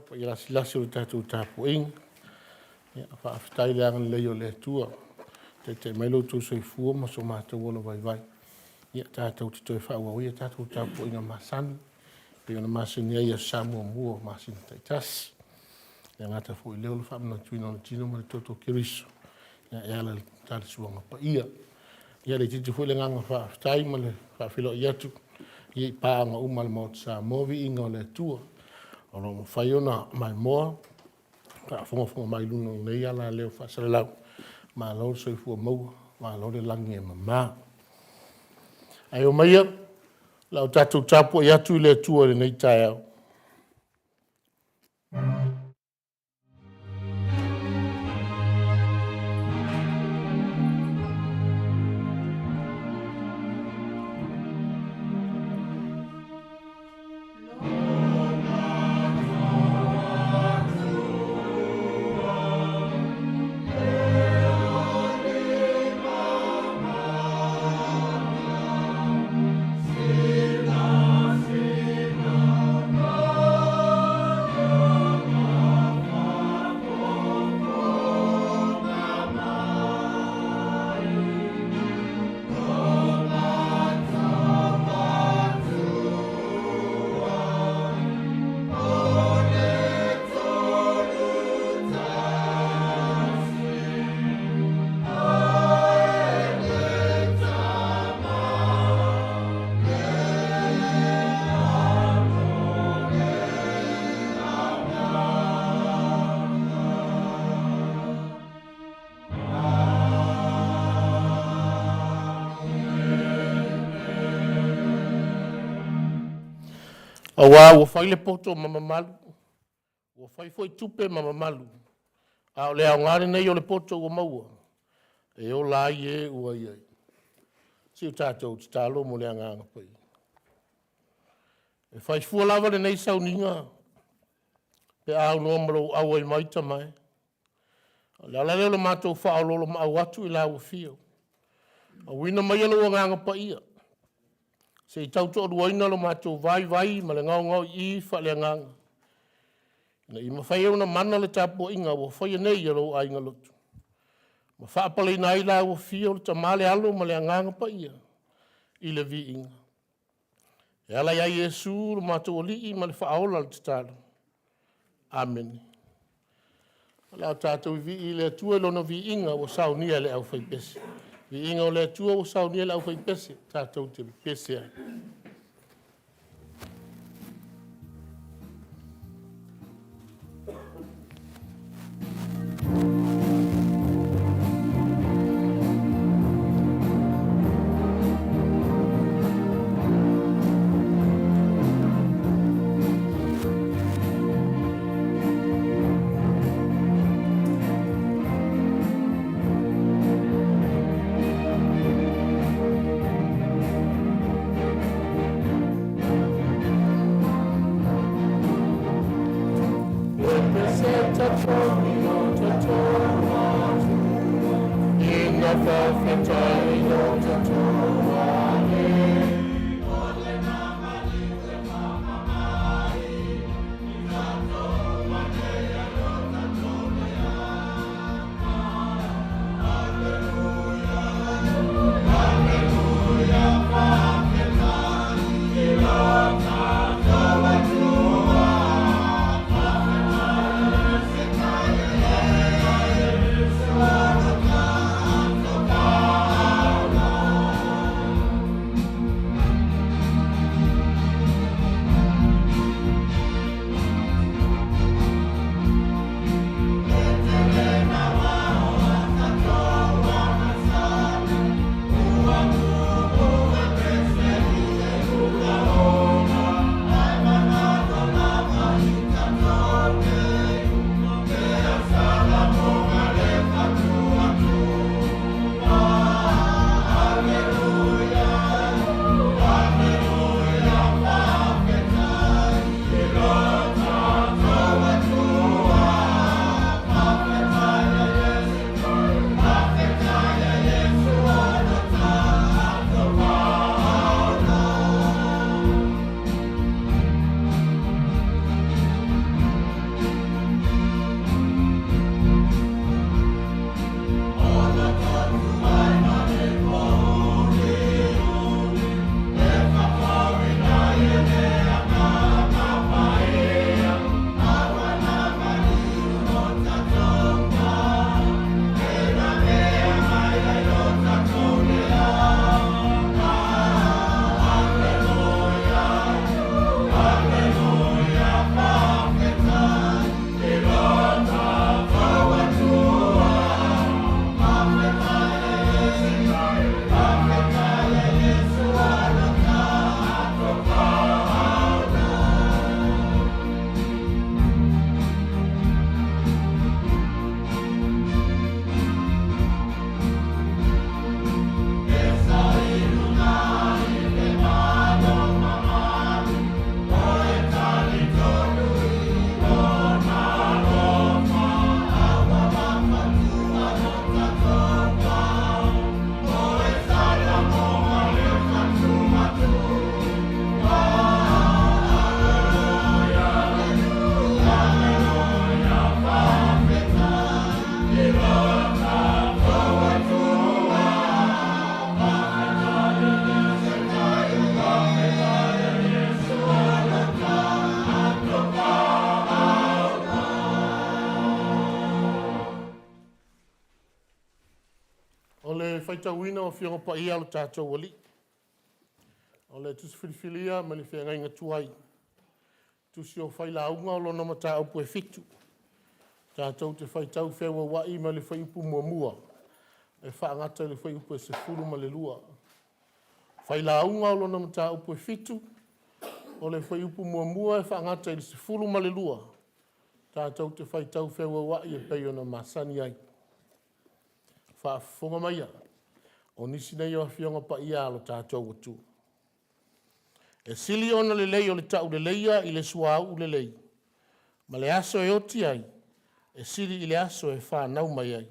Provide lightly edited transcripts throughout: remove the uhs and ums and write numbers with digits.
pa i lasi o tātou tāpuinga. Ia, whaafitai le angan leo le tua. Te mai lo tu soi fua ma so mātou ola vai. Ia tātou te toi whaua ia tātou tāpuinga masani. Pe ona masini ia Samoa mua masini taitasi. Ia ngata fo i leo le whaamna tuina o tino ma le toto kiriso. Ia le tāle suanga pa ia. Ia le titi fo le nganga whaafitai ma le whaafilo i atu. Ia i pāanga uma le Maota Samoa Viiga o le tua. O lo whai ona mai moa. Ka fonga mai luna nei ala leo whaasare lau. Ma lau soi fua maua. Ma lau le langi e mama. Ai o maia. Lau tātou tāpua i atu i le tua le nei tai au. Awa ua whai le poto mamamalu. Ua whai foi tupe mamamalu. A le au ngare nei o le poto ua maua. E o la ie ua iai. Si o tātou te tālo mo le anganga pai. E whai fua lava le nei sauninga. Pe au noa maro au ai maita mai. Le ala leo le mātou wha lolo ma au atu i la ua fio. A wina mai alo anganga pai ia. Se i tau tō ruaina lo mātou vai ma le ngau i wha le nganga. Na i mawhai euna mana le tāpua inga wa whai nei alo a inga lotu. Ma whaapalei na i la ua fia o le tamale alo ma le nganga pa ia. I le vi inga. E ala ia Yesu lo mātou o li ma le whaaola le tatalo. Amen. Ala tātou vi i le tua lona vi inga wa saunia le au whai pesi. Vi inga o le tua o saunia le au whai pesi. Tātou te pesi ai. whaitauina o whionga pa ia lo tātou wali. O le tusi whiliwhilia ma le whianga inga tuai. Tusi o whailaunga o lona mata au pue fitu. Tātou te whaitau whewa wai ma le whaiupu mua. E whaangata le whaiupu e se furu ma le lua. Whailaunga o lona mata au pue fitu. O le whaiupu mua e whaangata le se furu ma le lua. Tātou te whaitau whewa wai e pei ona masani ai. Whaafonga maia. O nisi nei o whionga pa ia alo tātou watu. E sili ona le lei o le tau le leia i le suau le lei. Ma le aso e oti ai. E sili i le aso e whanau mai ai.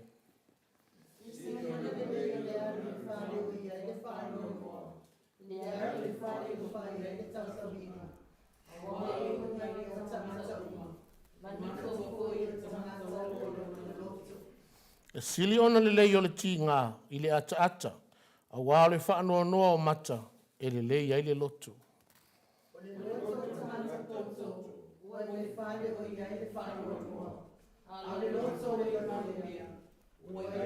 E sili ona le lei o le ti ngā i le ata ata. A wā le whaanoa noa o mata e le lei ai le loto. O le loto tamata poto, ua le whale o iai le whaanoa noa. A le loto le iai ua le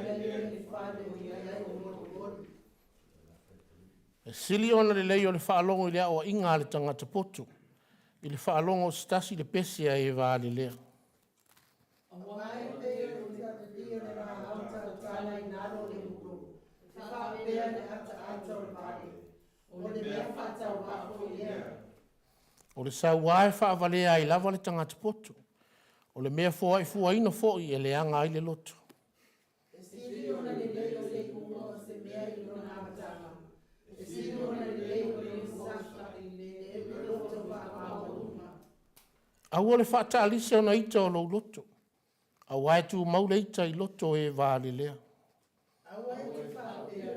whale o iai o moto. E sili ona le lei o le whaalongo i le awa inga le tangata poto. I le whaalongo stasi le pese a e wā le lea. A wai peo o te tia le rā auta o tāna i naro le uko. Te whapea le ata ata o vare. O le mea whata o wako i lea. O le sau wae whaavalea i lava le tangata poto. O le mea fua i fua ina foi e le anga i le loto. E siri ona le leo le ungo o se mea i lona amatanga. E siri ona le leo le sasa i le loto waka o uma. A ua le whata alise ona ita o lo loto. A wae tu maule ita i loto e vāle lea. A wae te whaatea.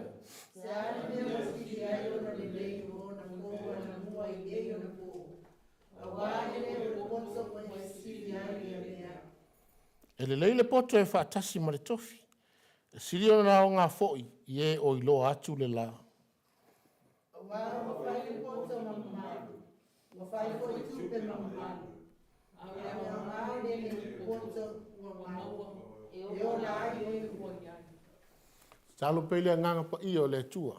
Se are lea o siri ai ona le leo o na mua na mua i leo na po. A wae lea o le poto o e siri ai lea lea. E le leile poto e whaatasi ma le tofi. E siri ona o ngā foi i e o ilo atu le la. A wae o whai le poto ma maru. O whai foi tupe ma maru. A wae o ngā le poto ma maru. E o la ai e ua iai. Talo pele nganga pa i o le tua.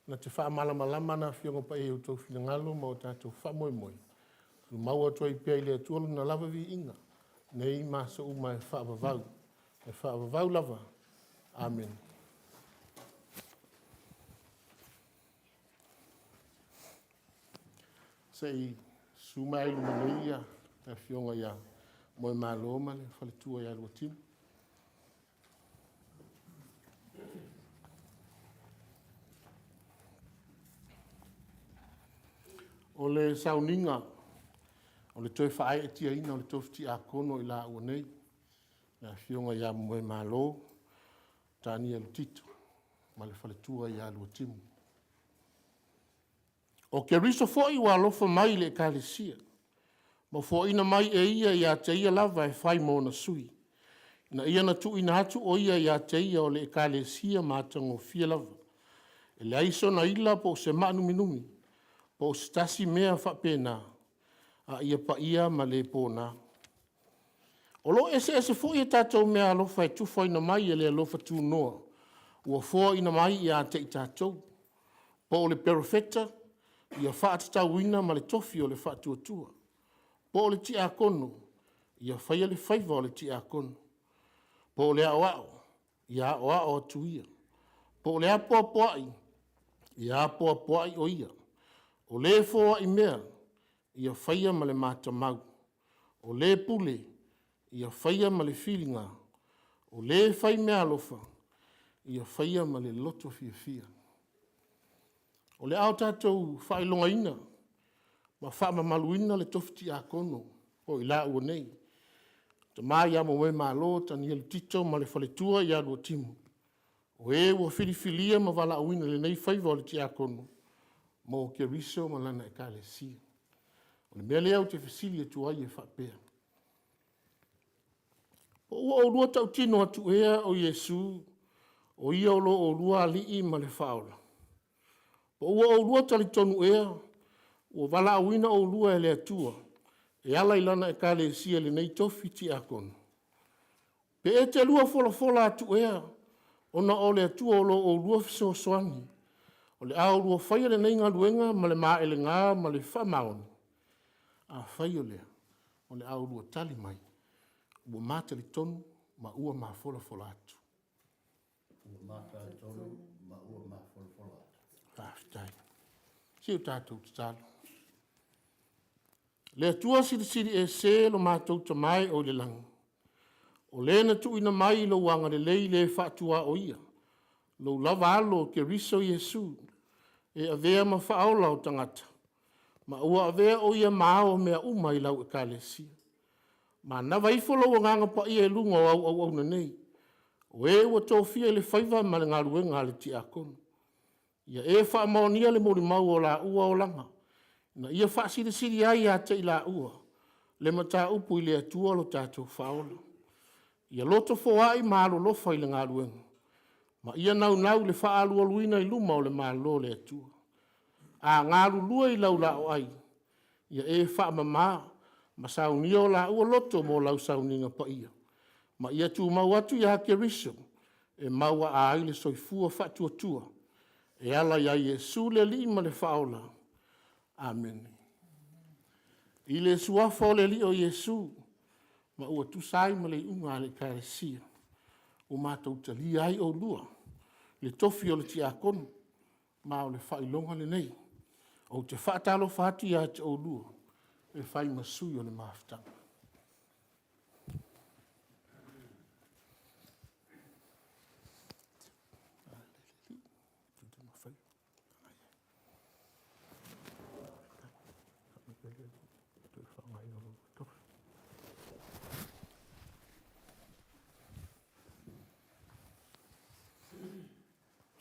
Na te wha malama na whionga pa i o tau whina ngalo ma o tātou wha moi moi. Maua tua i pia i le tua na lava vi inga. Nei masa uma e wha avavau. E wha avavau lava. Amen. Sei sumai manuia e whionga ia. Moi malo ma le whaletua ia lua timu. O le sauninga, o le toi whae e tia ina, o le tofti a kono i la ua nei. Ia whionga ia moe malo, tani alu tito, ma le whaletua ia lua timu. O ke riso foi wa lofa mai le kalesia. Ma fo ina mai e ia te ia lava e whai mo na sui. Na ia na tu ina atu o ia te ia o le kalesia mātango fia lava. E le aiso na ila po se manu minumi. Po stasi mea whapena, a ia pa ia ma le pōna. O lo ese fo ia tātou mea alofa e tufa ina mai e le alofa tū noa. Ua fo ina mai ia te i tātou. Po o le perfecta, ia whaatatau ina ma le tofi o le whaatuatua. Po o le ti a kono, ia whaia le whaiva o le ti a kono. Po o le ao, ia ao atu ia. Po o le apoapoai, ia apoapoai o ia. O le foa i mea, ia whaia ma le mata mau. O le pule, ia whaia ma le whilinga. O le whai mea alofa, ia whaia ma le loto fia. O le ao tātou whailonga ina, ma whaama maluina le tofti a kono, o i la ua nei. Ta mai ama we malo, tani elu tito ma le whaletua i alua timu. O e ua whiliwhilia ma wala awina le nei whaiva o le ti a kono. Mo ke riso ma lana e kale sia. O le mea leo te whisili e tuai e whapea. O ua o lua tau tino atu ea o Yesu, o ia o lo o lua alii ma le whaola. O ua o lua tali tonu ea, o wala awina o lua e le atua, e ala ilana e kale sia le nei tofi ti a kono. Pe e te lua fola atu ea, Ona o le atua o lo o lua fiso soani. O le ao lua whaia le nei ngā luenga ma le maa ele ngā ma le whamaoni. A whaia lea. O le ao lua tali mai. Ua mata li tonu ma ua ma fola fola atu. Ua mata li tonu ma ua ma fola fola atu. Whaafitai. Siu tātou te talo. Le atua siri e se lo mātou ta mai o le langi. O lena tu ina mai lo wanga le lei le whaatua o ia. Lo lava alo ke riso Yesu. E avea ma whaola o tangata. Ma ua avea o ia mao mea umai lau e kālesia. Ma nawa ifolo o nganga pa ia e lunga o au na nei. O e ua tōwhia le whaiva ma le ngā ruenga le ti akonu. Ia e wha maonia le mori mau o la ua o langa. Na ia wha siri ai a te i la ua. Le mata upu i le atua lo tātou whaola. Ia loto fōai maalo lofa i le ngā ruenga. Ma ia nau le wha alua luina i luma o le maalo le atua. A ngā lua i lau la o ai. Ia e wha mama. Ma sauni o la ua loto mo lau sauninga pa ia. Ma ia tu mau atu ia ke riso. E maua a ai le soifua wha tua. E ala ia Yesu le li ma le whaola. Amen. I le suafa o le li o Yesu. Ma ua tu sai ma le unga le kāresia. O mātou tali ai o lua. Le tofi o le ti akonu. Ma o le whailonga le nei. O te whaatalo whaati a te o lua. E whai masui o le maftanga.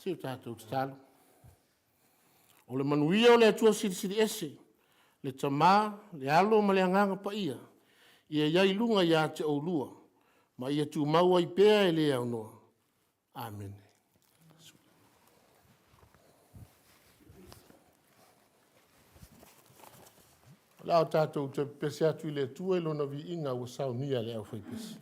Siu tātou te talo. O le manuia o le atua siri ese. Le tamā, le alo ma le anganga pa ia. Ia iai lunga ia te o lua. Ma ia tu maua i pēa e le au noa. Amen. Lao tātou te pese atu i le atua e lona vi inga ua saunia le au whaipesi.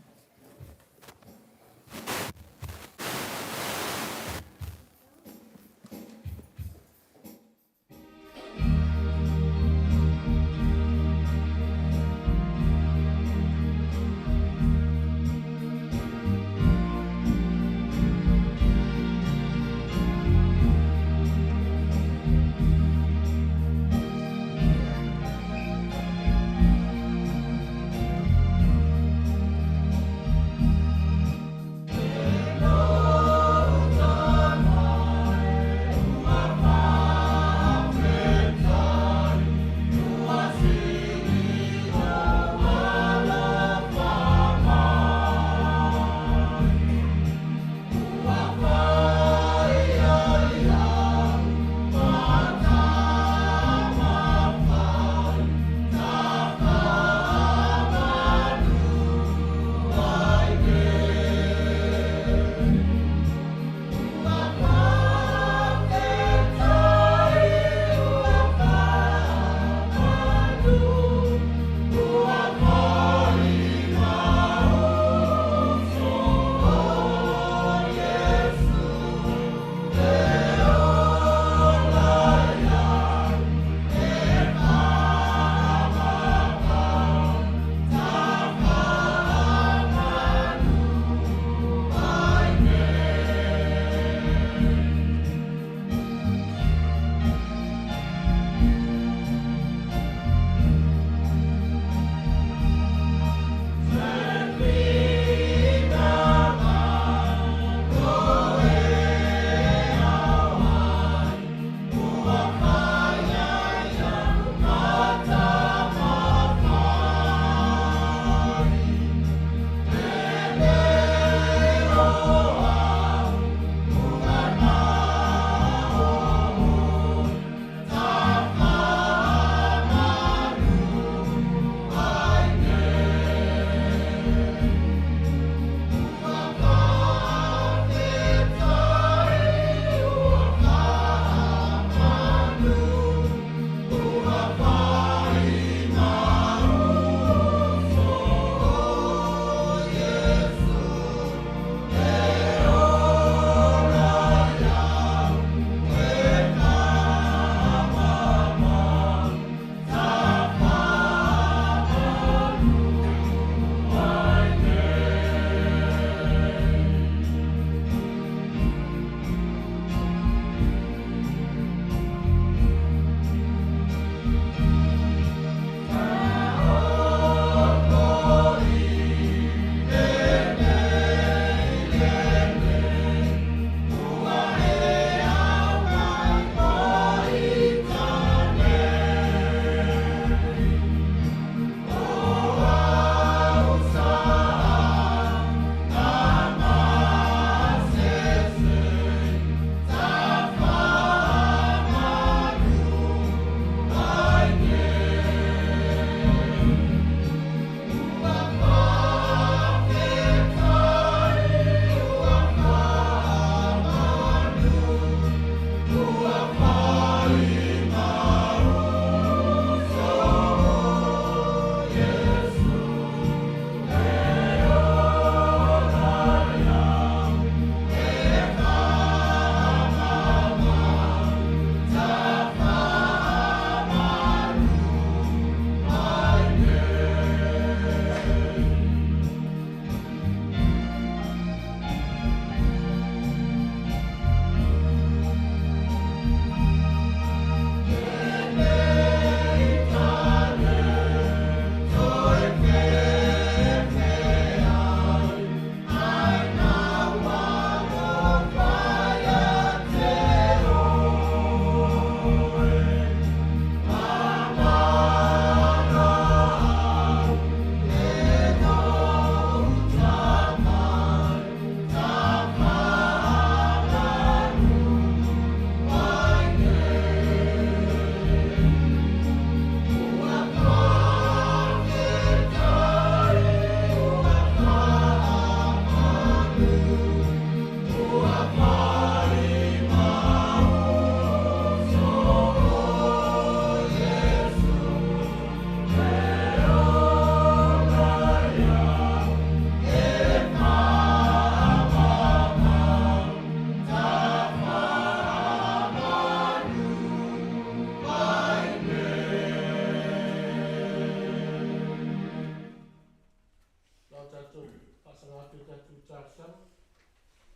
sanga te tatu tāsang,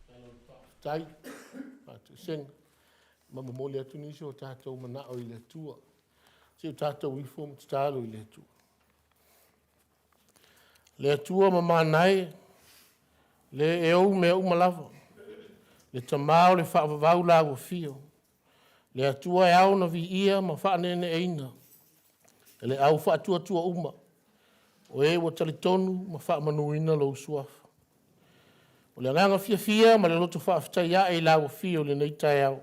talo whaaftai, pātu senga. Mamamole atu nisi o tātou mana o i le tua. Si o tātou ifo mo tālo i le tua. Le tua mamanai, le eo me umalava. Le tamao le whaavavau la ua fio. Le atua e au na vi ia ma whaanene e ina. Le au whaatua tua uma. O e wa talitonu ma whaamanuina lo suafa. O le nganga fia ma le loto whaafitai ia e la ua fio le nei tai au.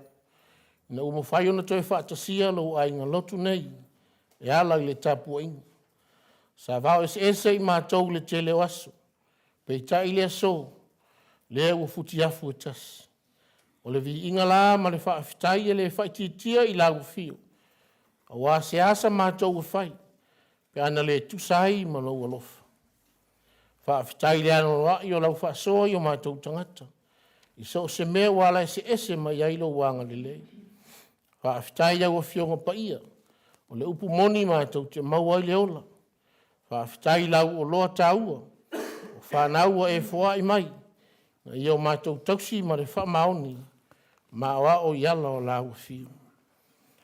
Na uma whai ona toi whaatasia lo ai ngā lotu nei. E ala i le tapua inga. Sa vau ese i mātou le tele o aso. Pei tai le aso. Le ua futi afu e tasi. O le vi inga la ma le whaafitai e le whaititia i la ua fio. A wā se asa mātou e whai. Pe ana le tusai ma lo alofa. Whaafitai le anoa i o lau whaasoa i o mātou tangata. I so se mea wala ese ma iailo wanga le lei. Whaafitai au a fionga pa ia. O le upu moni mātou te maua i le ola. Whaafitai lau o loa tāua. O whanaua e fua i mai. Na i o mātou tausi ma le whamaoni. Ma oa o iala o lau a fio.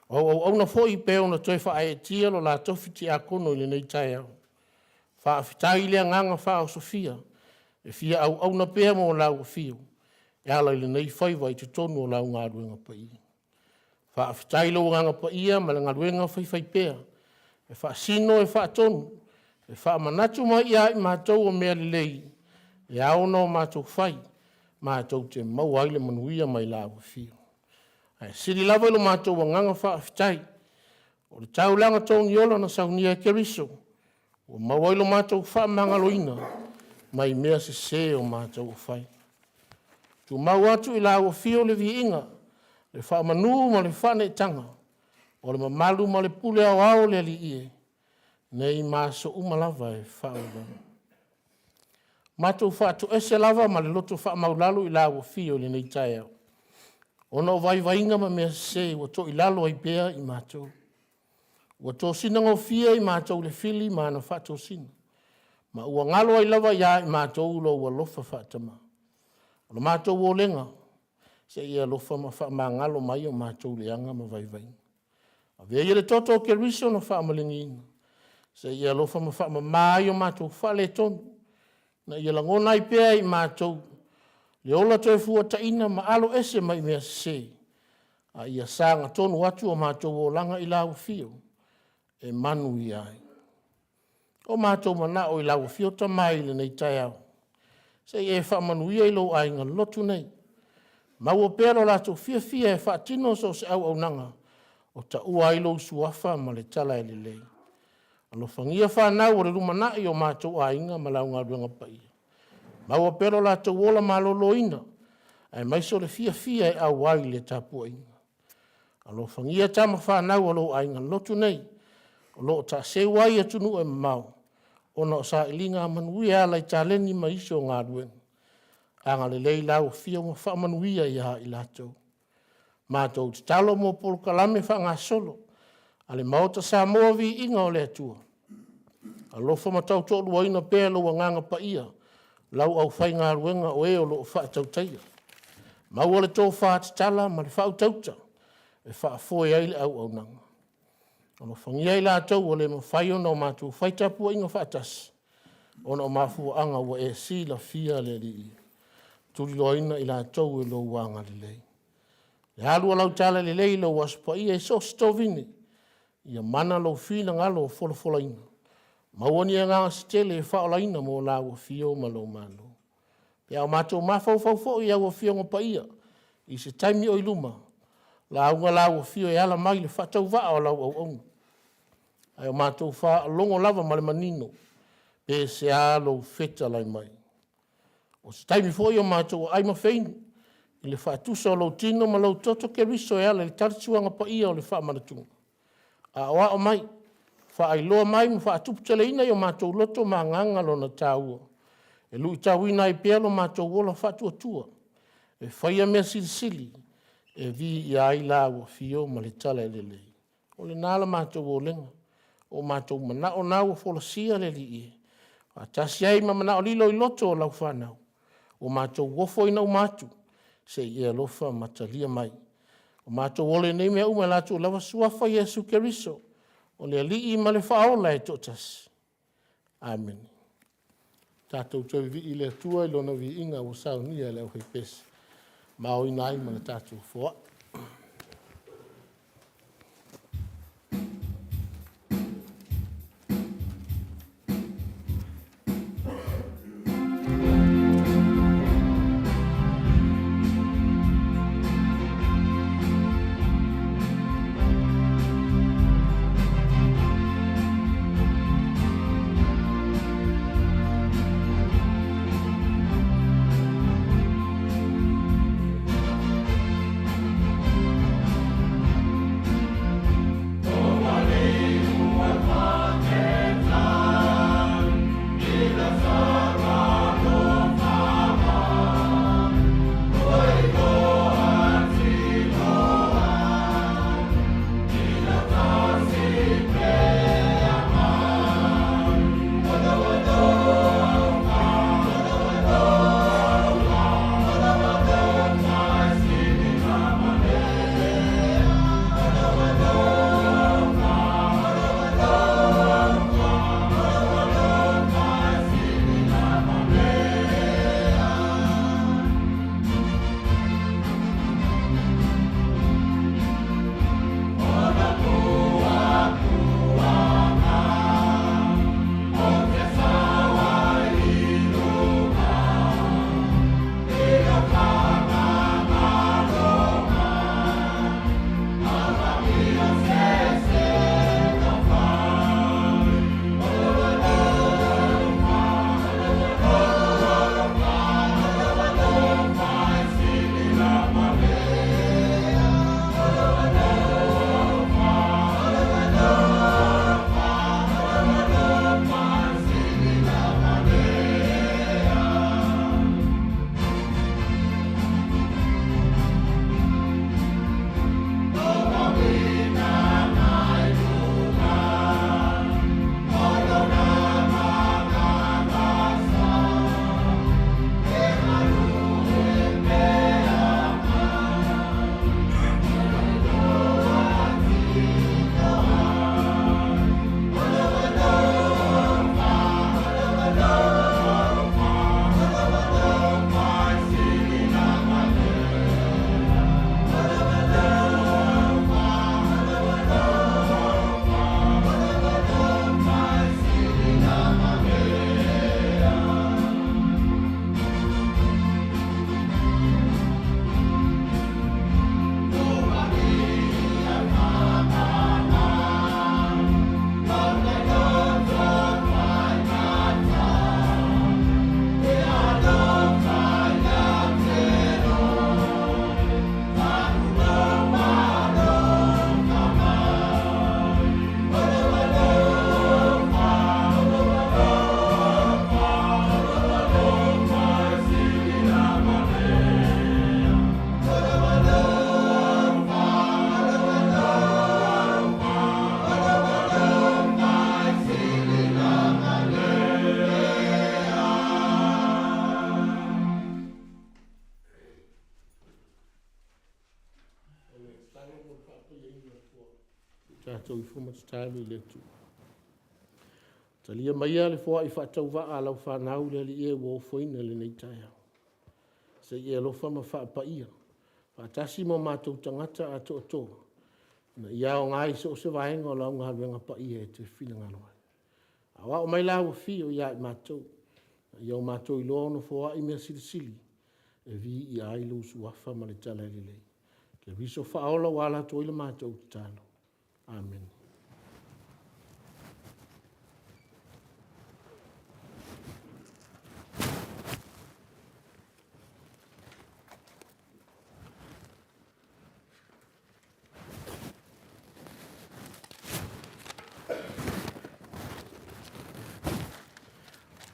O na fo i peo na toi whae tia lo la tofi ti a kono i le nei tai au. Whaafitai le nganga wha o Sofia. E fia au na pea mo lau a fio. E ala i le nei whaiwa i te tonu o lau ngā ruenga pa ia. Whaafitai lo nganga pa ia ma le ngā ruenga whai pea. E whaasino e whaatonu. E whaamanatu mai ia i mātou o mea lei. E au no mātou whai. Mātou te mauaile manuia mai lau a fio. Siri lava ilo mātou wa nganga whaafitai. O le tau langa tōni ola na saunia e keriso. O maua ilo mātou whaamangaloina. Mai mea se o mātou whai. Tu mau atu i lau a fio le Viiga. Le whaamanu ma le whane tanga. O le mamalu ma le pule au au le ali ie. Nei māso umalava e whaamanu. Mātou whaatu ese lava ma le loto whaamaulalu i lau a fio le nei tai au. Ona o vai ma mea se wa to i lalo ai pea i mātou. Wa to sinango fia i mātou le fili ma na whato sina. Ma ua ngalo ai lava ia i mātou lo ua lofa whatama. O le mātou o lenga. Se ia lofa ma ngalo mai o mātou le anga ma vai. A vea ia le toto ke riso na whaamalingi ina. Se ia lofa ma mai o mātou whale tonu. Na ia langona ai pea i mātou. Le ola toi fua taina ma alo ese mai mea se. A ia sanga tonu atu o mātou o langa i lau fio. E manu i ai. O mātou mana o i lau fio ta mai le nei tai au. Se e wha manu i ai lo ai ngā lotu nei. Mau o pēro lātou fia e wha tino so se au nanga. O ta ua i lo suafa ma le tala e le lei. Alo whangia whanau o le rumana i o mātou a inga ma lau ngā ruanga pai. Maua pero la te wola maloloina. Ai mai so le fia e au wai le tapua inga. Alo whangia tama whanau alo ai ngā lotu nei. O lo ta se wai atunu e mau. Ona o sa ilinga manui ala i taleni ma iso ngā ruenga. Anga le lei lau fia ma wha manuia i ha i latou. Mātou te talo mo polo kalame wha ngā solo. Ale Maota Samoa Viiga o le Atua. Alo wha matau tolu waina pēlo wa nganga pa ia. Lau au whai ngā ruenga o e o lo whaatautaia. Maua le tō whaatatala ma le whaatauta. E whaafoe ai le au nanga. Ono whangia i lātou o le mawhai ona o mātou whaitapua inga whaatasi. Ona o mafua anga o e sila fia le li. Turi loina i lātou e lo wanga le lei. Le halua lau tala le lei lo waspa ia e so stovini. Ia mana lo whina ngalo o fola inga. Mauani e ngā stele e whaolaina mō la ua fio ma lo malo. Pea o mātou mawhau i au fio ngopa ia. I se taimi o iluma. La unga la ua fio e ala mai le whatau waa o lau au au. Ai o mātou wha longo lava ma le manino. Pe se alo feta lai mai. O se taimi fo i o mātou ai ma feini. I le whaatusa o lau tino ma lau toto ke riso e ala le tarituanga pa ia o le wha manatunga. A oa o mai. Wha ai loa mai mu wha atupu tele ina i o mātou loto ma nganga lo na tāua. E lui tāuina i pēlo mātou wola whatua tua. E whaia mea sili. E vi i ai la ua fio ma le tala e lelei. O le nāla mātou o lenga. O mātou mana o nāua whola sia le li i. Tasi ai mamana o lilo i loto o lau whanau. O mātou wofo ina umatu. Se i alofa matalia mai. O mātou ole nei mea uma latu o lava suafa Yesu Keriso. O le alii ma le whaola e totas. Amen. Tātou tau vi i le atua i lona vi inga o sao nia le au hei pesi. Mao ina ai ma le tātou fua. Tātou I fuma tālu le tu. Talia mai le fua I whaatau waa alau whanau le li e wo foina le nei taia. Se I alo whama whaapa ia. Whaatasi mo mātou tangata a to to. Na ia o ngai so se vaenga o lau ngā wenga pa ia e te whina nganoa. Awa o mai lau fi o ia I mātou. Ia o mātou I loa no fua I mea sili. E vi I ailu suafa ma le tala le lei. Ke viso whaola wala to ila mātou tālo. Amen.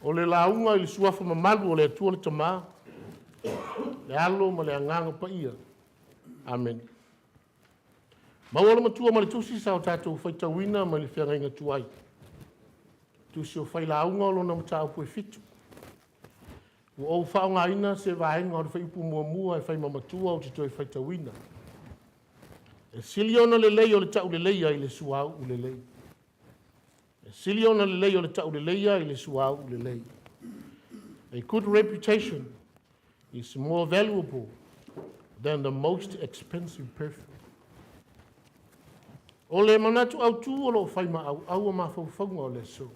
O le launga I le suafa mamalu o le atua le tamā. Le alo ma le anganga pa ia. Amen. Maua le matua ma le tusi sao tātou whaitawina ma le whiangainga tuai. tusi o whailaunga o lona matau pue fitu. Ua o whaonga ina se vaenga o le whaipu mua e whai mamatua o te toi whaitawina. E siliona le lei o le tau le leia i le suau u le lei. E siliona le lei o le tau le leia i le suau u le lei. A good reputation is more valuable than the most expensive perfume. O le manatu au tū o lo whaima au ma whauwhaunga o le so.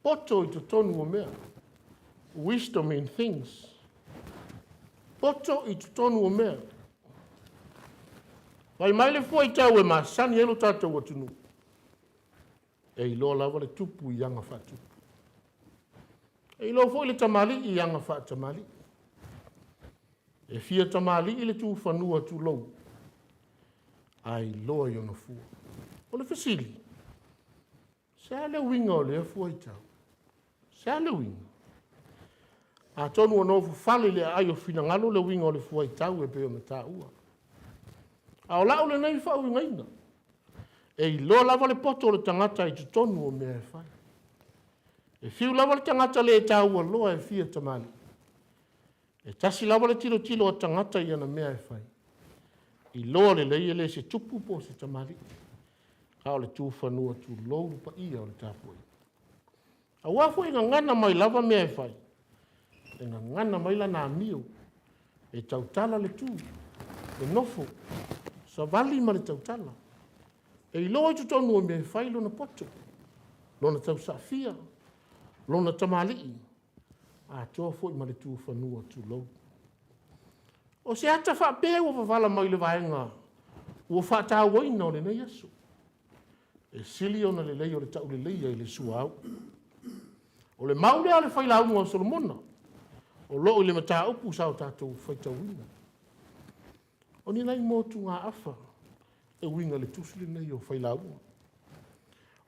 Poto i to tonu o mea. Wisdom in things. Poto i to tonu o mea. Vai mai le fua i tau e masani elo tātou atunu. E i loa lava le tupu i anga whatupu. E i loa fua i le tamali i anga whatamali. E fia tamali i le tū whanua tū lou. Ai loa i ona fua. O le fasili. Sea le winga o le fua i tau. Sea le winga. A tonu o nofu fale le ai o fina ngalo le winga o le fua i tau e peo me tā ua. A o lau le nei whau ingaina. E i loa lava le poto o le tangata i tonu o mea e whai. E fiu lava le tangata le e tā ua loa e fia tamali. E tasi lava le tilo tilo o tangata i ana mea e whai. I loa le leia le se tupu po se tamali. Ka o le tū whanua tū louru pa ia o le tāpui. A wafo i ngana mai lava mea e whai. E ngana mai la nā mio. E tautala le tū. E nofo. Sa vali ma le tautala. E i loa i tutonu o mea e whai lona poto. Lona tau safia. Lona tamali. A toa fo i ma le tū whanua tū louru. O se ata wha pēo o wawala mai le vaenga. Ua wha tā waina o le nei aso. E sili ona le lei o le tau le leia i le suau. O le maule a le whailaunga o Solomona. O loo i le mata upu sao tātou whaitau wina. O ni nei mōtu ngā awha. E winga le tusi le nei o whailaunga.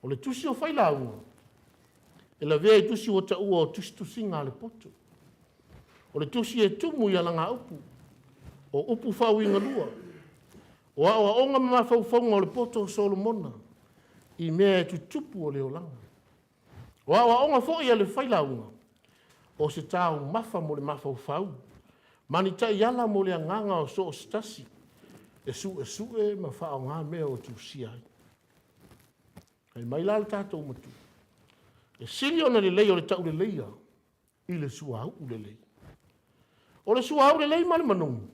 O le tusi o whailaunga. E la vea i tusi o ta ua o tusi tusi ngā le poto. O le tusi e tumu i ala ngā upu. O upu whau inga lua. O awa onga ma whauwhaunga o le poto o Solomona. I mea e tutupu o leo langa. O awa onga fo i ale whailaunga. O se tāu mafa mo le mawhauwhau. Mani tai ala mo le anganga o so o stasi. E su e ma whao ngā mea o tu siai. Hei mai lal tātou matu. E sili ona le lei o le tau le leia. I le suau le lei. O le suau le lei ma le manungu.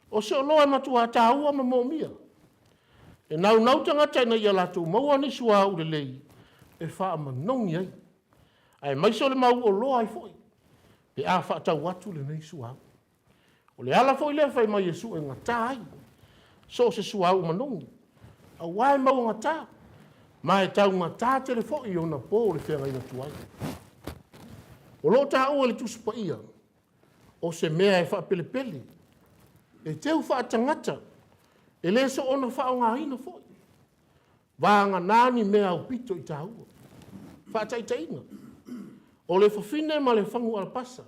O se o loa e matua tāua ma mōmia. E nau tangata ina ia lātou maua ni suau le lei. E wha manongi ai. Ai mai so le mau o loa ai foi. E a wha tau atu le nei suau. O le ala foi le whai mai Jesu e ngata ai. So se suau manongi. A wai mau ngata. Mai tau ngata te le foi o na po le whenga ina tuai. O lo tā ua le tusupa ia. O se mea e wha pele pele. E teu wha tangata. E le so ona wha o ngā hina foi. Vanga nani mea o pito i tā ua. Wha taitaina. O le whawhine ma le whangu alpasa.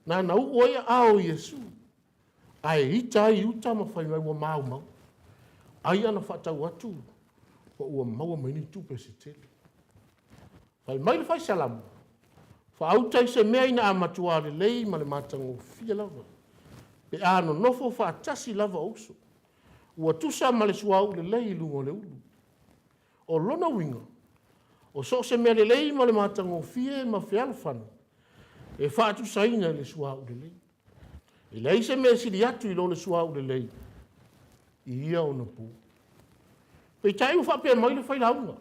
Nā na uoia ao Jesu. Ai ita i uta ma whai mai ua mau. Ai ana whatau atu. Wa ua maua maini tupe se tele. Whai mai le whai salamu. Wha autai se mea ina a matua le lei ma le matango fia lava. Pe ano nofo wha atasi lava oso. Ua tusa ma le suau le lei lungo le ulu. O lona winga. O so se mea le lei ma le matango fie ma fealfana. E wha atu saina le suau le lei. E lei se mea siri atu i lo le suau le lei. I ia o na pū. Pei tai u wha pia mai le whailaunga.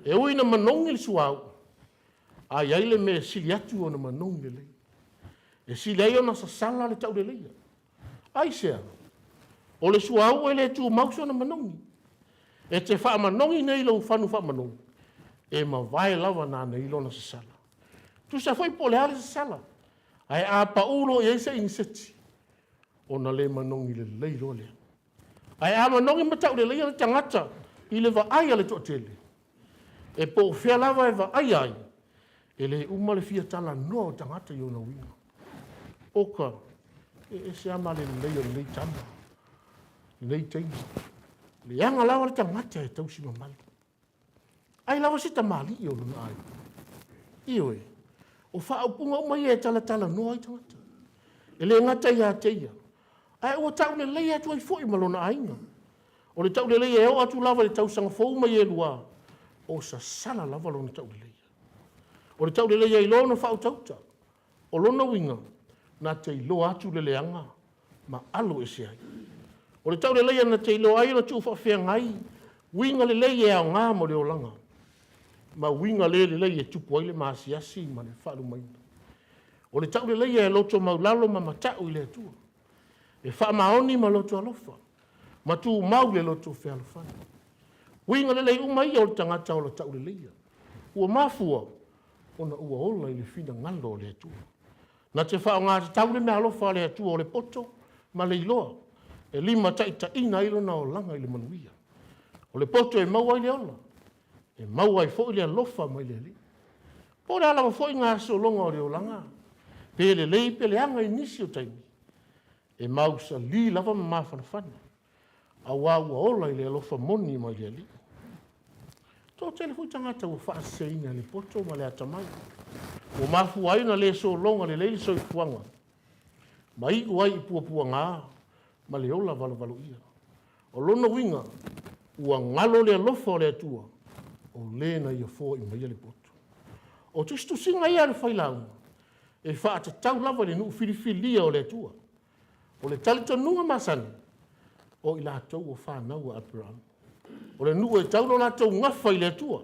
E uina manongi le suau. Ai ai le mea siri atu o na manongi le lei. E siri ai o na sasala le tau le leia. Ai sea. O le suau e le tu mauso na manongi. E te wha manongi nei lo whanu wha manongi. E ma vai lava nā nei lo na sasala. Tu sa foi po le ale sasala. Ai a pa ulo e se inseti. O na le manongi le lei lo le. Ai a manongi matau le leia le tangata. I le va ai ale to tele. E po fia lava e va ai ai. E le uma le fia tala no tangata i o na winga. Oka. E se ama le leia le lei tama. Le lei teima. Le anga lawa le tangata e tausi mamali. Ai lava sita mali i o luna ai. Iwe, o whaapunga o mai e tala noa i tangata. E le ngata ia teia. Ai o tau le leia atu ai fwoi malona ainga. O le tau le leia e o atu lava le tau sanga fau mai e lua. O sa sala lava lona tau le leia. O le tau le leia i lona whao tauta. O lona winga, na te ilo atu le leanga, ma alo e se ai. O le tau le leia na te ilo ai na tu whawhia ngai, winga le leia e au ngā mo le o langa. Ma winga le leia e tupu ai le maasiasi ma le whalu maina. O le tau le leia e loto maulalo ma matau i le atua. E wha maoni ma loto alofa. Ma tu mau le loto whea alofana. Winga le leia umai o le tangata o le tau le leia. Ua mafua, ona ua ola i le fina ngalo o le atua. Na te wha o ngā te tau le mea alofa le atua o le poto, ma le iloa. E lima taita ina ilona o langa i le manuia. O le poto e maua i le ola. E maua i fo i le alofa mai le li. Po le ala fo i ngā so longa o le o langa. Pe le lei pe le anga i nisi o taimi. E mau sa li lava ma mawhanawhana. A wāua ola i le alofa moni mai le li. Tō tele fui tangata ua whaaseina le poto ma le atamai. O mafu aina le so longa le leili so i fuanga. Ma i uai i pua ngā, ma le ola valu ia. O lona winga, ua ngalo le alofa o le atua, o lena ia fo i maia le poto. O tustu singa ia le whailaunga, e whaata tau lava le nuu whiriwhilia o le atua. O le talita nunga masani, o i la tau o whanau a Abraham. O le nuu e tau no la tau ngafa i le atua.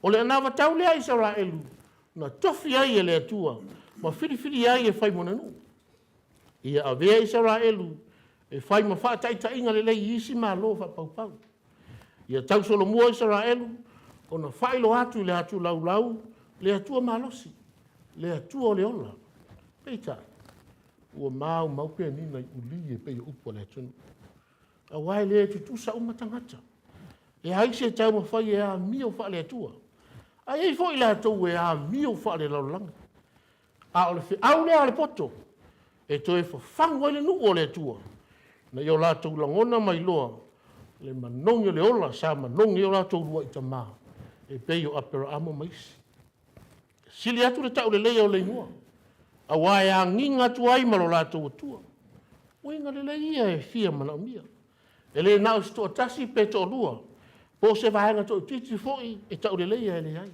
O le anawa tau le aisa ra elu, na tofi ai e le atua, ma whiriwhiri ai e whai mona nuu. Ia a vea Israelu, e whai ma whaataita inga le lei isi ma lo whapaupau. Ia tau solo mua Israelu, o na whailo atu le atu lau, le atua malosi, le atua o le ola. Peita, ua mau pia nina i uli e pei upo le atunu. A wai le tutusa umatangata. E haise e tau ma whai e a mio wha le atua. A ei fo i le atou e a mio wha le laulanga. A o le au le a le poto. E to e whawhangu ai le nuu o le atua. Na i o lātou langona mai loa, le manongi le ola, sa manongi o lātou rua i tamā, e pei o apera amo maisi. Sili atu le tau le leia o le inua, a wae a nginga atu ai malo lātou atua. Uinga le leia e fia mana umia. E le nao sto atasi pe to lua, po se vahenga to titi foi e tau le leia e le ai.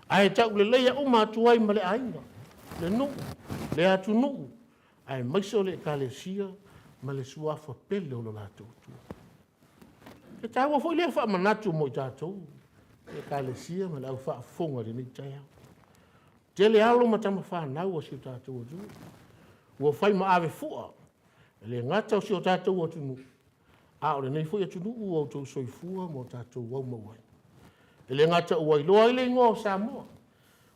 Ai tau le leia uma atu ai ma le ainga, le nuu, le atu nuu. Ai maiso le kalesia ma le suafa pele o lo lātou tua. E tāua foi lea wha manatu mo i tātou. Le kalesia ma le au wha fonga le nei tai au. Te le alo ma tama whanau o si o tātou atu. Ua whai ma ave fua. E le ngata o si o tātou atu nu. A o le nei foi atu nu ua o tau soifua mo tātou wau mawai. E le ngata ua iloa i le ingoa o Samoa.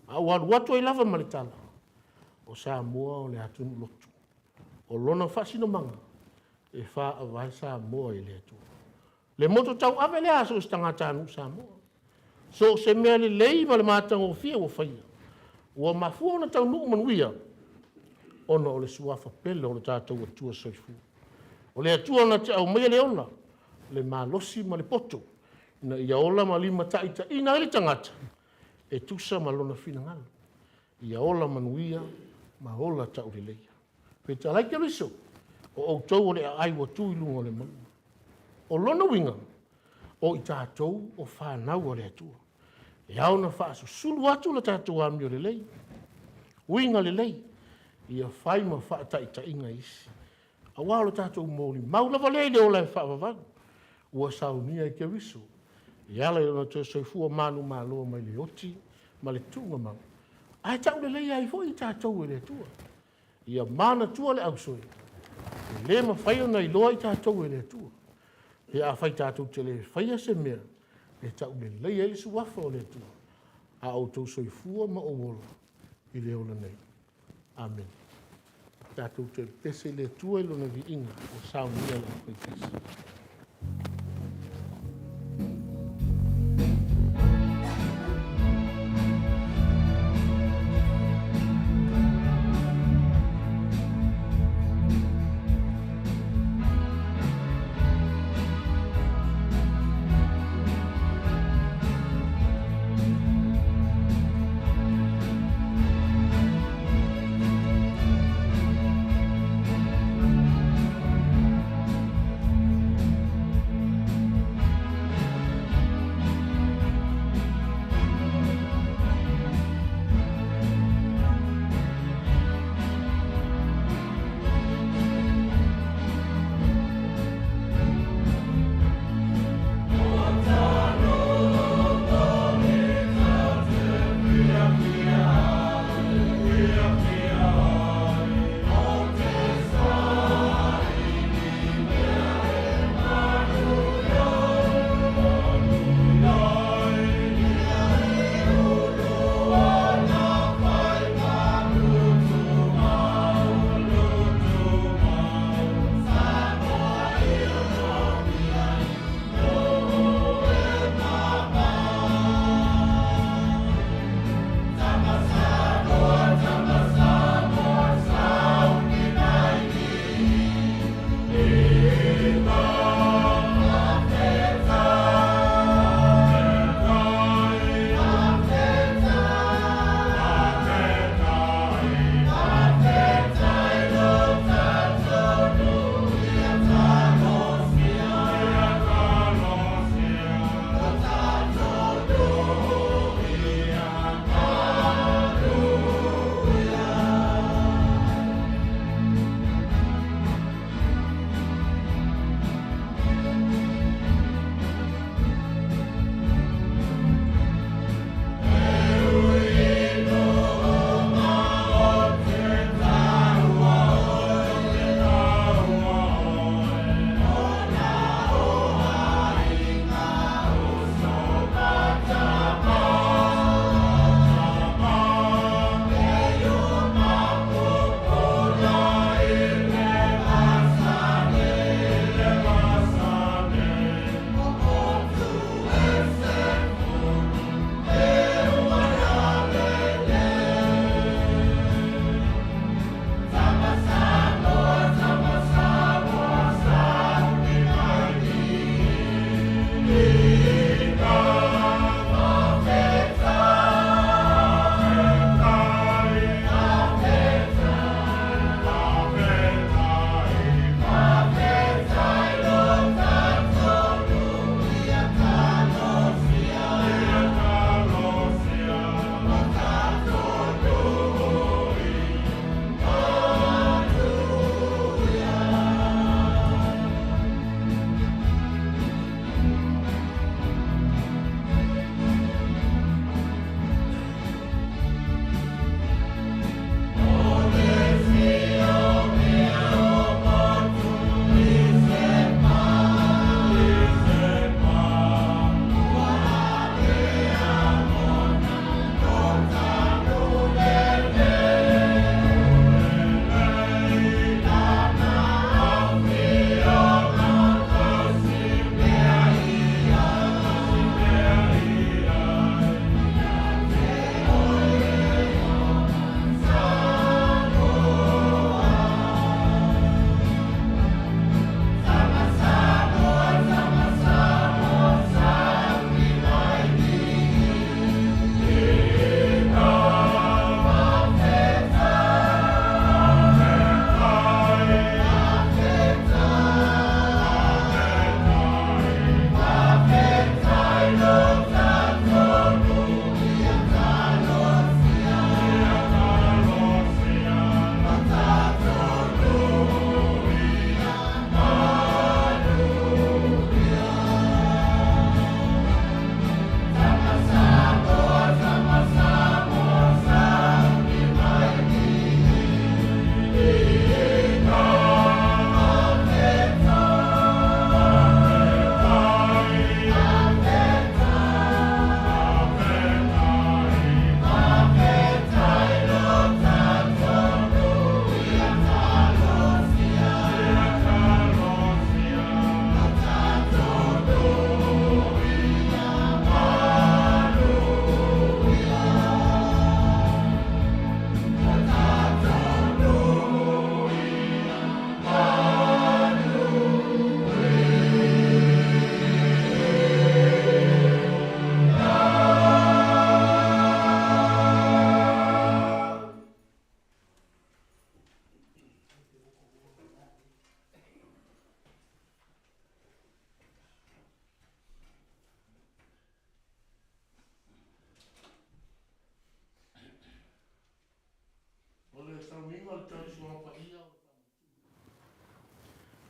A ua watu ai lava ma le tala. O Samoa o le atu nu lotu. O lona whasino manga, e wha a vai Samoa i le atua. Le moto tau ave le aso is tangata anu Samoa. So se mea le lei ma le mātanga o fia o whaia. Ua mafua ona tau nuu manuia, ona o le suafa pele o le tātou atua soifu. O le atua na te au mea le ona, le malosi ma le poto, na ia ola ma lima taita ina ele tangata, e tusa ma lona fina ngana. Ia ola manuia, ma ola tau le leia. Pe ta lai ke riso, o tau o le ai wa tu i lunga le manu. O lona winga, o i tātou o whanau o le atua. E au na whaasu sulu atu la tātou ami o le lei. Winga le lei, ia whai ma whaataita inga isi. A wālo tātou mōli, maulava lei le o lai whaavavagu. Ua saunia i ke riso. I ala i lana tō soifua manu māloa mai le oti, ma le tunga mau. Ai tau le lei ai fo i tātou e le atua. Ia mana tua le au soi. E le ma whaia nei loa i tātou e le tua. E a whai tātou te le whaia se mea. E tau le leia i suafa o le tua. A au tau soi fua ma o wola. I le ola nei. Amen. Tātou te pese le tua i lona vi inga. O sao nia le whai pese.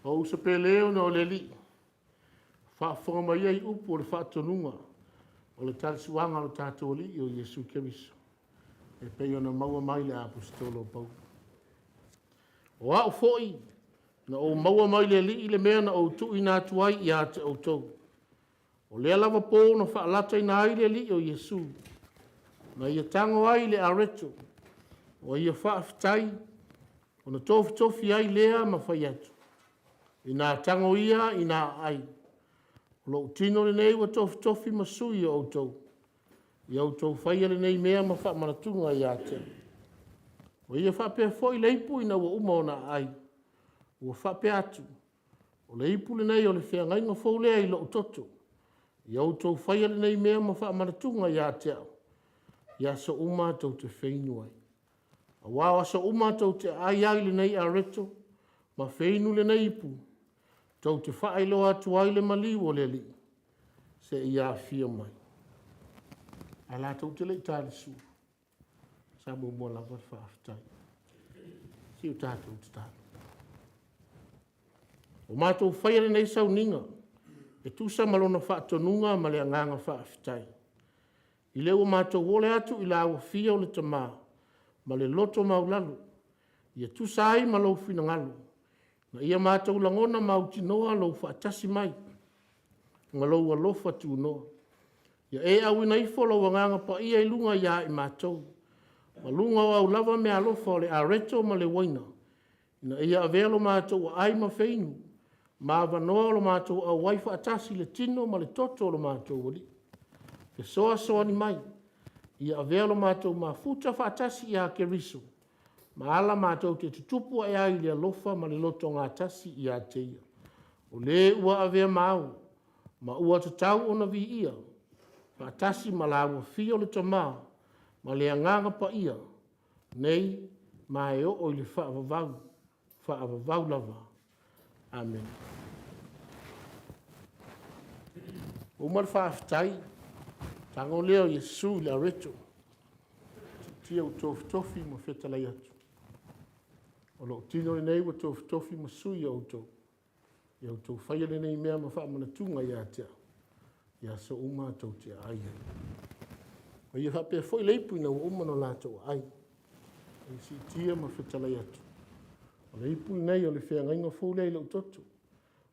O usa peleo na o le li. Whaafonga mai ai upu o le whaatonunga. O le talsuanga o tātou li o Yesu Keriso. E pei ona maua mai le apostolo pau. O au foi, na o maua mai le li le mea na o tu ina tuai i ate o tau. O lea lava pō na whaalata ina ai le li o Yesu. Na ia tango ai le areto. O ia whaafitai, o na tofi ai lea ma whai atu. Ina tango ia, ina ai. O lo tino le nei wa tofi masui o tau. I au tau whaia le nei mea ma wha manatunga i ate. O ia whapea foi leipu ina wa uma ona ai. Ua whapea atu. O leipu le nei o le whea ngainga fōlea i lo toto. I au tau whaia le nei mea ma wha manatunga i ate au. Ia so uma tau te whainu ai. A wawa so uma tau te ai le nei a reto. Ma whainu le nei ipu. Tau te whaelo atu ai le maliu o le li. Se ia fia mai. A la tau te lei tāle su. Sa mua lava le whaafitai. Si o tātou te tāle. O mātou whaia nei sau ninga. E tusa malona whaatonunga ma le anganga whaafitai. I leo mātou wole atu i la fia o le tamā. Ma le loto maulalu. Ia tusa ai ma lau fina ngalu. Na ia mātou langona mautinoa lau whaatasi mai. Nga lau alofa tu noa. Ia e au ina ifo lau anganga pa ia i lunga ia i mātou. Ma lunga au lava me alofa o le areto ma le waina. Ina ia avelo mātou a ai ma feinu. Ma vanoa lo mātou a waifa atasi le tino ma le toto lo mātou wali. Ke soa ni mai. Ia avelo mātou ma futa whaatasi ia ke riso. Ma ala mātou te tutupu ai ai le alofa ma le loto ngā tasi i a teia. O le ua avea mau. Ma ua tatau o na vi ia. Whaatasi ma la ua fio le tamā. Ma le anganga pa ia. Nei, ma e o le whaavavau. Whaavavau lava. Amen. O mar whaafitai. Tango leo Yesu le areto. Tia o tofi ma whetalai atu. O lo tino nei wa tofi ma sui o to. Ia o tau whaia le nei mea ma wha manatunga i atea. Ia so uma tau te ai. O ia whapea foi leipu ina o uma no lātou ai. E si tia ma whetalai atu. O leipu nei o le whea ngainga fōlea i lau toto.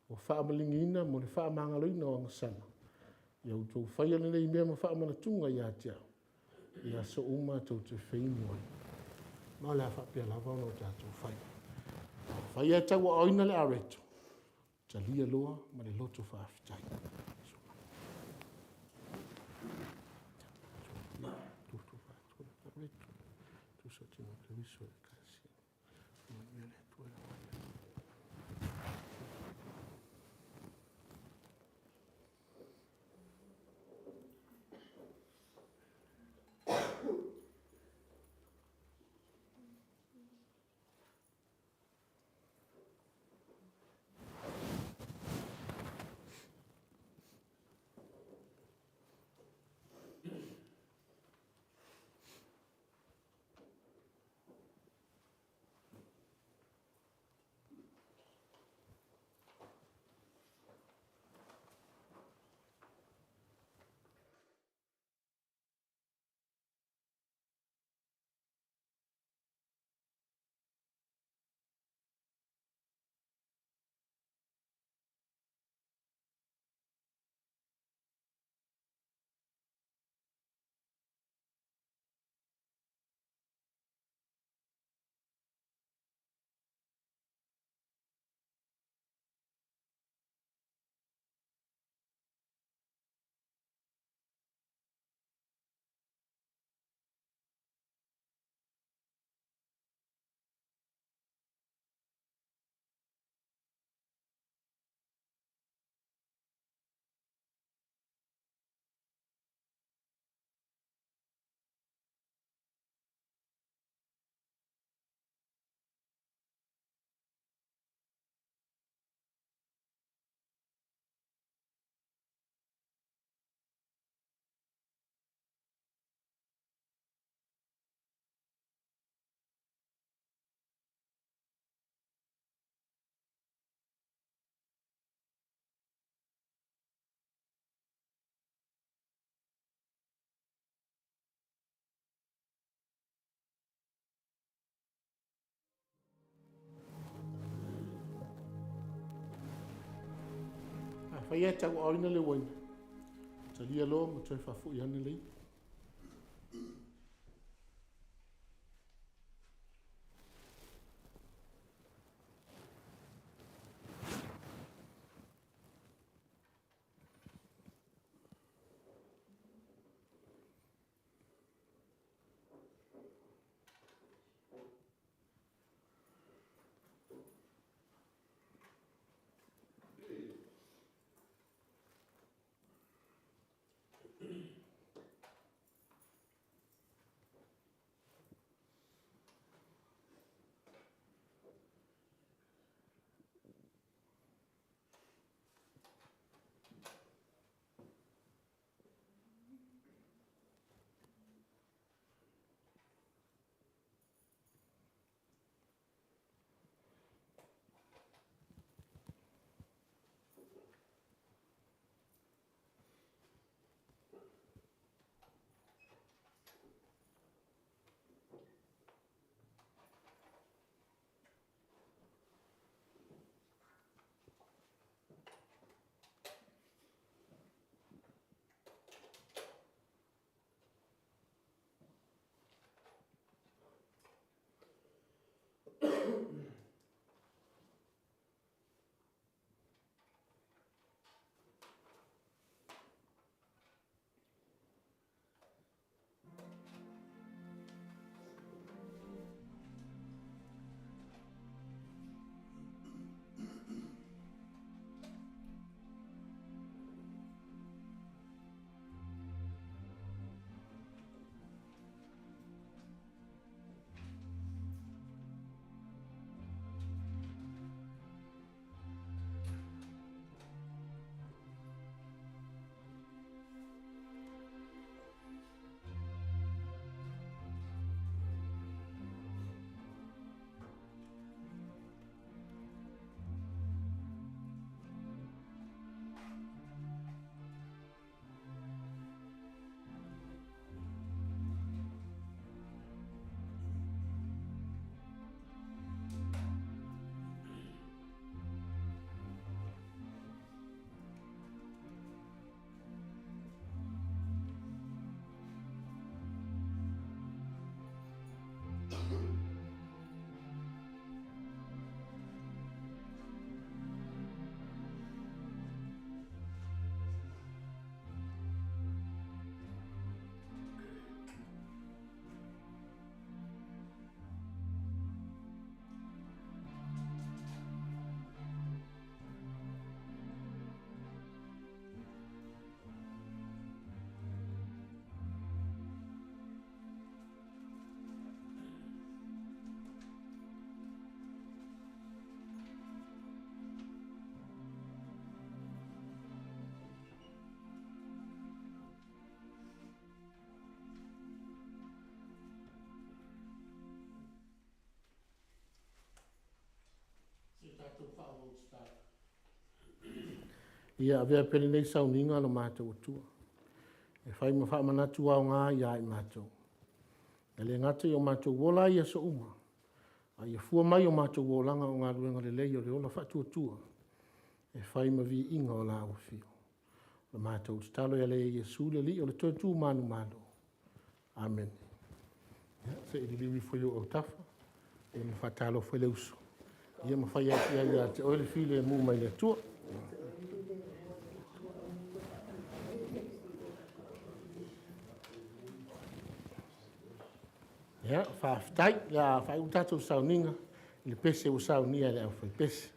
O wha malingi ina mo le wha mangaloina o angasana. Ia o tau whaia le nei mea ma wha manatunga i atea. Ia so uma tau te whainu ai. Ma le whapea lava no tātou whaia. Whaia tau a oina le areto. Talia loa ma le loto whaafitai. whai tau o ina le waina. Ta lia lo mo toi whafu i ane lei. Ia avea pele nei sauninga lo mātou tua. E whai ma wha manatu au ngā ia i mātou. E le ngata i o mātou wola ia so uma. A ia fua mai o mātou wolanga o ngā ruenga le lei o le ola whatua tua. E whai ma vi inga o la o fio. Le mātou talo ia le Iesu le li o le tuatu manu manu. Amen. Se i liwi fwoi o tafa. E ma whatalo fwoi le usu. Ia ma whai ia te oile file mu mai le tua. Ya, whaafitai, ia whai utatou sauninga, le pese o saunia le au whai pese.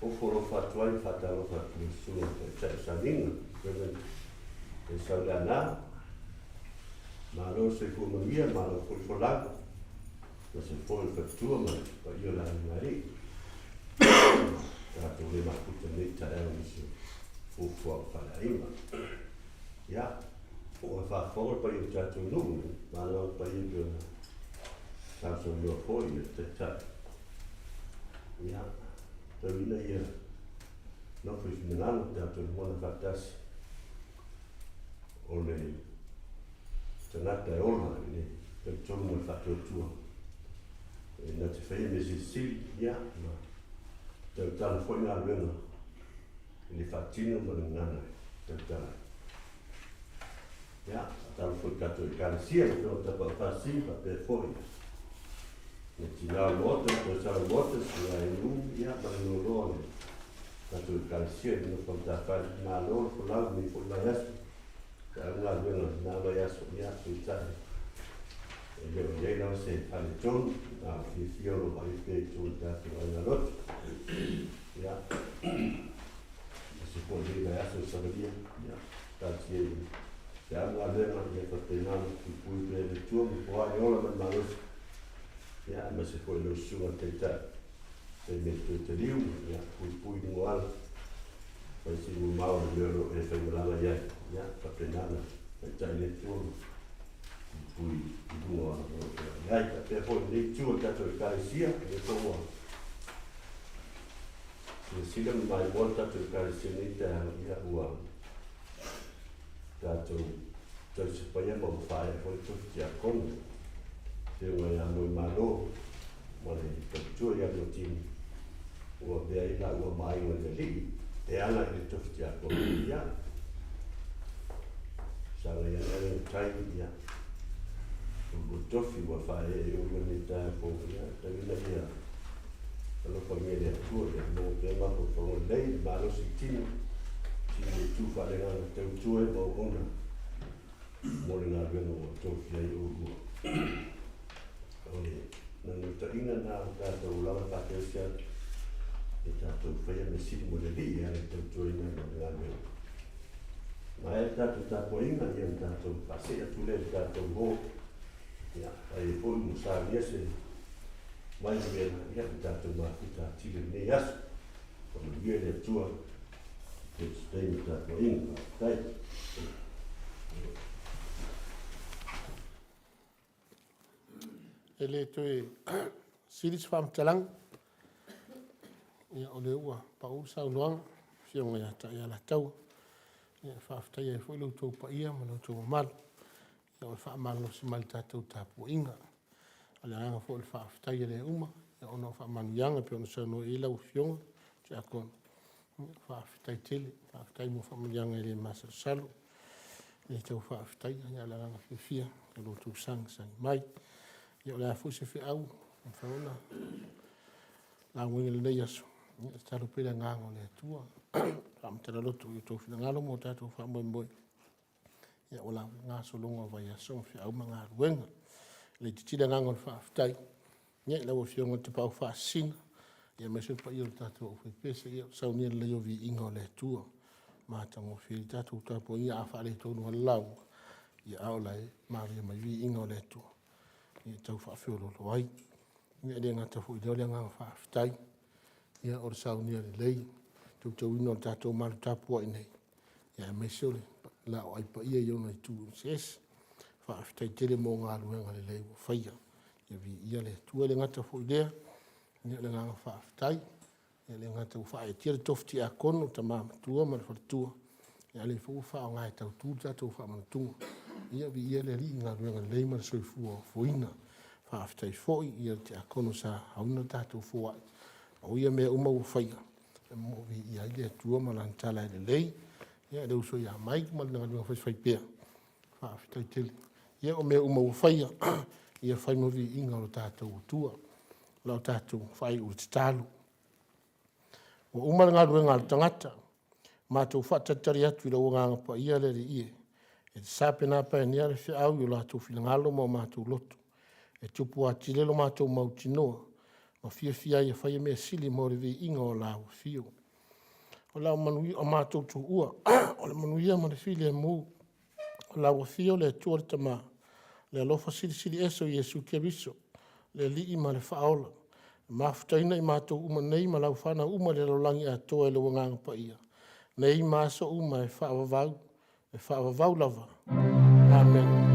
O foro fatuai fatalo fatu sua te sanina dengan e saudana malo se kumia malo fulfola no se foi fatua ma pa io la mari ta le ma puta ne ta era nisso fu para ima ya o fa for pa io ta tu nu malo pa io ta so io foi te ta ya Tawina ia no fui finalano teatro mona fatas o le tanata e ona ne te tonu mo fatto tua e na te fai mesi si ya ma te tala foi na lena le fatino mo ngana te tala ya tala foi kato e kala sia no te pa fasi pa pe foi ne tira moto te tala moto si ai ya ma no lone Tatu kalsia no konta fal na lo fulau mi fulayas ka la bueno na lo ya ya tuta yo no sé al ton na fisio lo vai pe tuta na lot ya se può dire ya so sabia ya kalsia ya la bueno ya patena tu pui pe tu mi può io la malos ya ma se può lo su teta se metto te liu ya pui ngoal poi si mau loro e Faigalotu ya papenana e tai le tu pui ngoal ya pe poi le tu tato caresia e como se siga mai volta tu caresia ni ta ya ua tato se poi mo fai poi tu ya con se ya mo malo mo le tu ya lo tin o vei la o mai o le li e ana le tofti a ko ya sa le ya tai ya o tofi wa fa e o le ta ko ya ta le ya lo fa me le tu e mo te ma ko fo le ma lo si ti tu fa le ana te tu e mo ona mo le na ve no tofi ai o na no ta ina na ta to la fa te sia e tato fai a messi mo le lì e tato in la ma è tato tapo in ma è tato passi a tu le tato go ya e poi non sa riesce mai bene ya tato ma ta ti le ne as come viene tua che stai tapo in dai ele toe silis fam talang ia o le ua pau saunoaga fioga ia taʻia latau ia faafetai ai foʻi loutou paia ma loutou mamalu ia o le faamagalosi ma le tatou tapuaʻiga o le agaga foʻi le faafetai e le uma ia ona o faamanuiaga pe ona saunoa i lau fioga te akona faafetai tele faafetai mo faamaliaga i le masalasalo le tau faafetai ia le agaga fiafia e loutou sagasagi mai ia o le a foʻi se feʻau faona lauiga lenei aso talo pele ngago le tua am tala lotu i to fina ngalo mo tato fa mo mo ya ola nga so longa va ya so fi au manga wenga le titila ngago fa ftai nye la wo fi ngo te pa fa sin ya me so pa yo tato fi pese ya so ni le yo vi ingo le tua ma ta mo fi tato ta po ya fa le to no lau ya ola ma ri ma vi ingo le tua ya tau fa fi lo ai nye le nga ta fu do le nga fa ftai ia o saunia le lei tu ino tatou malu tapua i nei ia me sole la o ai pa ia i ona i tu ses faafetai tele mo galuega lelei ua faia ia viia le tua le gata foʻi lea ia le gaga faafetai ia le gata ua faaetia le tofiti akono tamamatua ma le faletua ia le foʻu faaogā e tautulu tatou faamanatuga ia viia le alii galuega lelei ma le soifua o foina faafetai foʻi ia le te akono sa auna tatou foaʻi o ia mea uma ua faia mo vi ia ile tua ma lan tala ile lei ia le uso ia mai ma le ngaluega faifai pea faafetai tele ia o mea uma ua faia ia fai mo viiga o lo tatou atua lau tatou fai o le tatalu ua uma le galuega a le tagata matou faatatali atu i lau agaga paia le aliie e te sa pena paenia le feʻau i o latou finagalo ma o matou lotu e tupu atile lo matou mautinoa ma fia ia whaia mea sili mo le Viiga o lau fio. O lau manui o mātou tu ua, o le manuia ma le fili e mū, o lau fio le tua le tama, le alofa sili eso i Yesu Keriso, le lii ma le whaola, mafutaina i mātou uma nei ma lau whana uma le lolangi a toa e le wanganga pa ia. Nei māso uma e whaavavau lava. Amen.